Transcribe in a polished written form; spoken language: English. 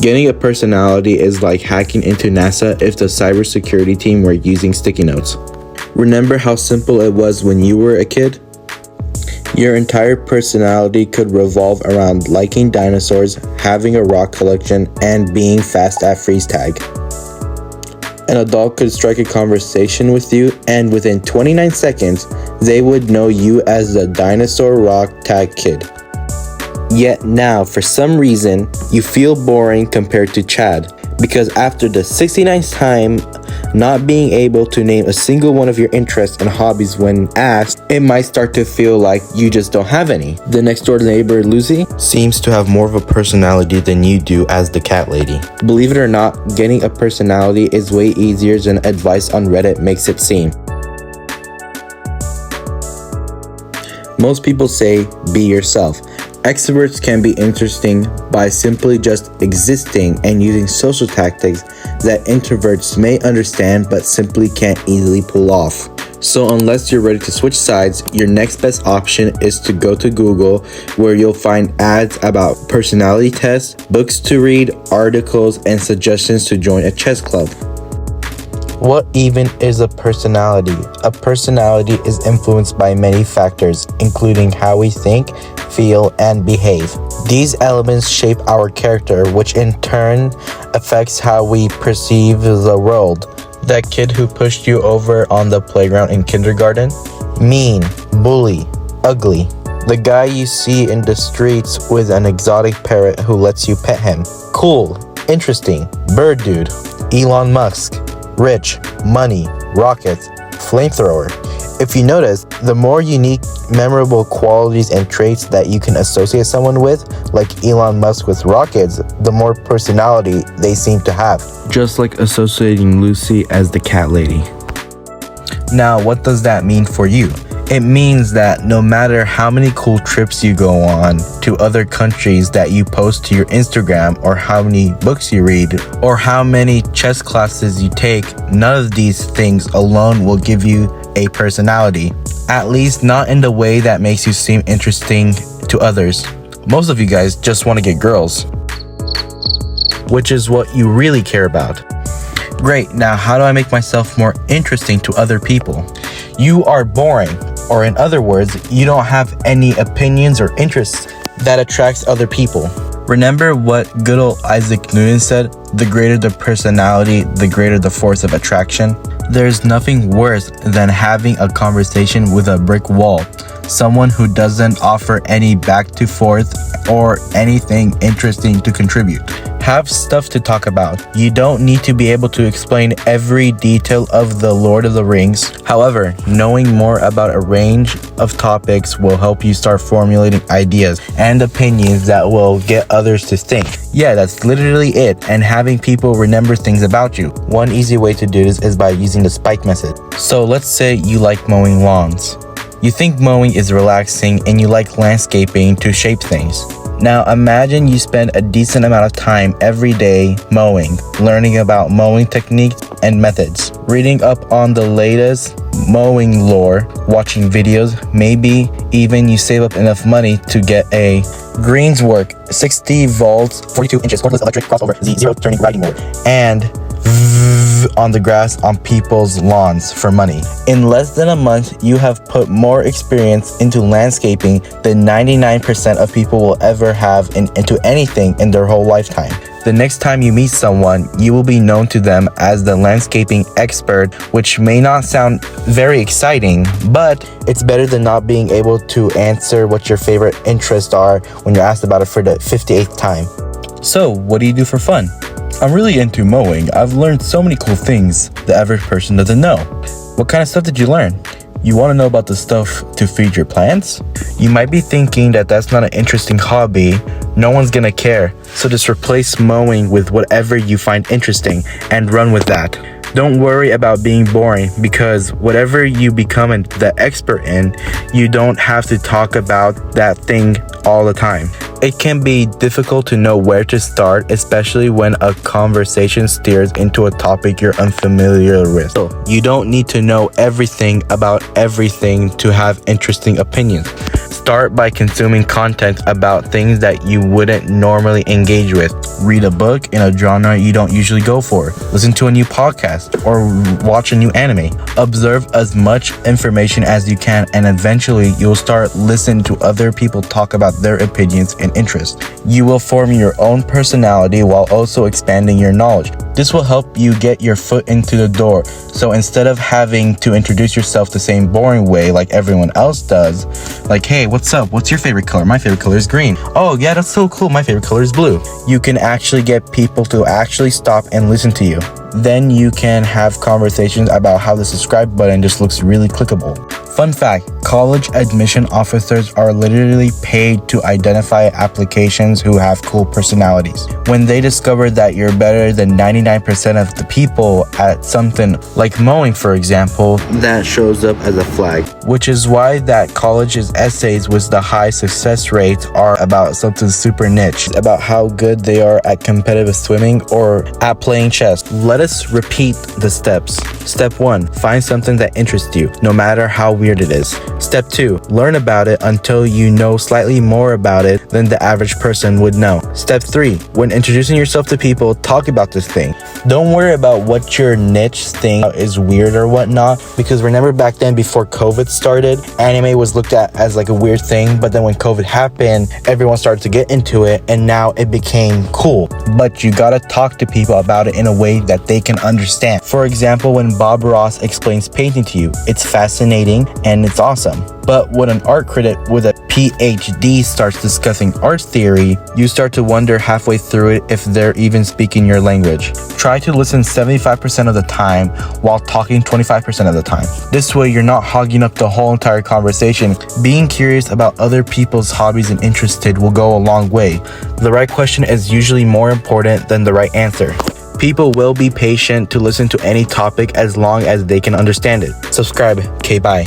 Getting a personality is like hacking into NASA if the cybersecurity team were using sticky notes. Remember how simple it was when you were a kid? Your entire personality could revolve around liking dinosaurs, having a rock collection, and being fast at freeze tag. An adult could strike a conversation with you, and within 29 seconds, they would know you as the dinosaur rock tag kid. Yet now, for some reason, you feel boring compared to Chad, because after the 69th time not being able to name a single one of your interests and hobbies when asked, it might start to feel like you just don't have any. The next door neighbor, Lucy, seems to have more of a personality than you do as the cat lady. Believe it or not, getting a personality is way easier than advice on Reddit makes it seem. Most people say, be yourself. Extroverts can be interesting by simply just existing and using social tactics that introverts may understand but simply can't easily pull off. So unless you're ready to switch sides, your next best option is to go to Google, where you'll find ads about personality tests, books to read, articles, and suggestions to join a chess club. What even is a personality? A personality is influenced by many factors, including how we think, feel, and behave. These elements shape our character, which in turn affects how we perceive the world. That kid who pushed you over on the playground in kindergarten? Mean, bully, ugly. The guy you see in the streets with an exotic parrot who lets you pet him? Cool, interesting, bird dude. Elon Musk. Rich, money, rockets, flamethrower. If you notice, the more unique, memorable qualities and traits that you can associate someone with, like Elon Musk with rockets, the more personality they seem to have. Just like associating Lucy as the cat lady. Now, what does that mean for you? It means that no matter how many cool trips you go on to other countries that you post to your Instagram, or how many books you read, or how many chess classes you take, none of these things alone will give you a personality. At least not in the way that makes you seem interesting to others. Most of you guys just want to get girls, which is what you really care about. Great, now how do I make myself more interesting to other people? You are boring. Or in other words, you don't have any opinions or interests that attracts other people. Remember what good old Isaac Newton said? The greater the personality, the greater the force of attraction. There's nothing worse than having a conversation with a brick wall. Someone who doesn't offer any back to forth or anything interesting to contribute. Have stuff to talk about. You don't need to be able to explain every detail of The Lord of the Rings. However, knowing more about a range of topics will help you start formulating ideas and opinions that will get others to think. Yeah, that's literally it, and having people remember things about you. One easy way to do this is by using the spike method. So let's say you like mowing lawns. You think mowing is relaxing and you like landscaping to shape things. Now imagine you spend a decent amount of time every day mowing, learning about mowing techniques and methods, reading up on the latest mowing lore, watching videos, maybe even you save up enough money to get a Greenswork 60 volts, 42 inches cordless electric crossover Z0 turning riding mower, and on the grass on people's lawns for money. In less than a month, you have put more experience into landscaping than 99% of people will ever have into anything in their whole lifetime. The next time you meet someone, you will be known to them as the landscaping expert, which may not sound very exciting, but it's better than not being able to answer what your favorite interests are when you're asked about it for the 58th time. So, what do you do for fun? I'm really into mowing. I've learned so many cool things the average person doesn't know. What kind of stuff did you learn? You want to know about the stuff to feed your plants? You might be thinking that that's not an interesting hobby. No one's gonna care. So just replace mowing with whatever you find interesting and run with that. Don't worry about being boring, because whatever you become the expert in, you don't have to talk about that thing all the time. It can be difficult to know where to start, especially when a conversation steers into a topic you're unfamiliar with. So, you don't need to know everything about everything to have interesting opinions. Start by consuming content about things that you wouldn't normally engage with. Read a book in a genre you don't usually go for. Listen to a new podcast or watch a new anime. Observe as much information as you can, and eventually you'll start listening to other people talk about their opinions and interests. You will form your own personality while also expanding your knowledge. This will help you get your foot into the door. So instead of having to introduce yourself the same boring way like everyone else does, like, hey, what's up? What's your favorite color? My favorite color is green. Oh, yeah, that's so cool. My favorite color is blue. You can actually get people to actually stop and listen to you. Then you can have conversations about how the subscribe button just looks really clickable. Fun fact, college admission officers are literally paid to identify applications who have cool personalities. When they discover that you're better than 99% of the people at something like mowing, for example, that shows up as a flag. Which is why that college's essays with the high success rates are about something super niche, about how good they are at competitive swimming or at playing chess. Let us repeat the steps. Step 1, find something that interests you, no matter how weird it is. Step 2, learn about it until you know slightly more about it than the average person would know. Step 3, when introducing yourself to people, talk about this thing. Don't worry about what your niche thing is weird or whatnot, because remember back then before COVID started, anime was looked at as like a weird thing, but then when COVID happened, everyone started to get into it and now it became cool. But you gotta talk to people about it in a way that they can understand. For example, when Bob Ross explains painting to you, it's fascinating and it's awesome. But when an art critic with a PhD starts discussing art theory, you start to wonder halfway through it if they're even speaking your language. Try to listen 75% of the time while talking 25% of the time. This way you're not hogging up the whole entire conversation. Being curious about other people's hobbies and interested will go a long way. The right question is usually more important than the right answer. People will be patient to listen to any topic as long as they can understand it. Subscribe. Okay, bye.